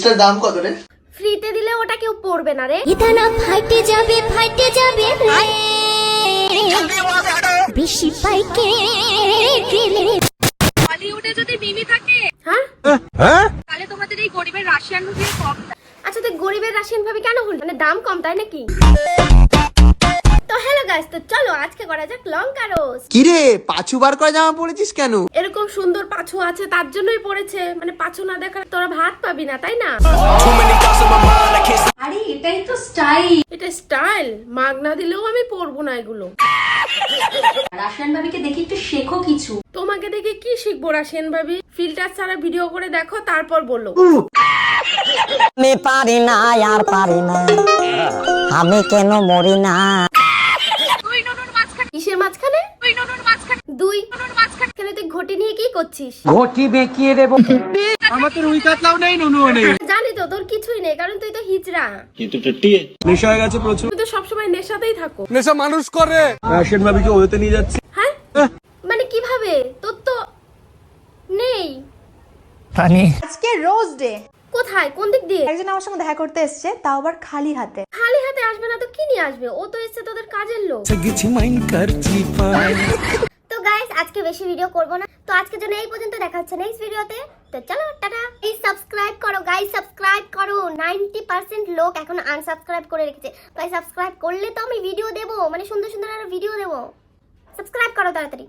জিনিসটার দাম কত রে? ফ্রিতে দিলে ওটা কেউ পড়বে না রে। ইতানা ফাইটে যাবে বেশি পাইকে হলিউডে যদি মিমি থাকে হ্যাঁ তাহলে তোমাদের এই গরিবের রাশিয়ান মুভি কম। আচ্ছা তুই গরিবের রাশিয়ান ভাবে কেন হল? মানে দাম কম তাই নাকি? তো হ্যালো গাইস, তো চলো আজকে করা যাক লঙ্কা রোস্ট। কি রে, পাঁচু বার করে জামা পরেছিস কেন? এরকম সুন্দর পাছু আছে তার জন্যই পড়েছে। মানে পাছু না দেখালে তোরা ভাত পাবি না, তাই না? আরে এটাই তো স্টাইল। এটা স্টাইল, মাগ না দিলেও আমি পরবো না এগুলো। রাশিয়ান ভাবিকে দেখি একটু শেখো কিছু। তোমাকে দেখে কি শিখবো রাশিয়ান ভাবি? ফিল্টার ছাড়া ভিডিও করে দেখো তারপর বলো। আমি পারি না আর পারি না, আমি কেন মরি না। কিসের মাঝখানে? দুই নুনুর মাঝখানে কেন? তুই ঘটি নিয়ে কি করছিস? ঘটি বেঁকিয়ে দেবো। আমাদের উই কাতলাও নেই, নুনুও নেই। জানি তো তোর কিছুই নেই, কারণ তুই তো হিজড়া। কিন্তু টট্টি নেশা হয়ে গেছে প্রচুর। তুই তো সবসময় নেশাতেই থাকো। নেশা মানুষ করে। রাশিয়ান ভাবিকে ওতে নিয়ে যাচ্ছে। হ্যাঁ মানে কিভাবে? তোর তো নেই। আজকে রোজ ডে। কোথায়? কোন দিক দিয়ে? একজন আমার সঙ্গে দেখা করতে এসেছে, তাও আবার খালি হাতে। খালি হাতে আসবে না তো কি নিয়ে আসবে? ও তো এসছে তোদের কাজের লোক। তো গাইস আজকে বেশি ভিডিও করব না, তো আজকের জন্য এই পর্যন্ত। দেখা হচ্ছে নেক্সট ভিডিওতে। তো চলো টাটা। এই সাবস্ক্রাইব করো গাইস, সাবস্ক্রাইব করো। 90% লোক এখন আনসাবস্ক্রাইব করে রেখেছে। তাই সাবস্ক্রাইব করলে তো আমি ভিডিও দেবো, মানে সুন্দর সুন্দর আরো ভিডিও দেবো। সাবস্ক্রাইব করো তাড়াতাড়ি।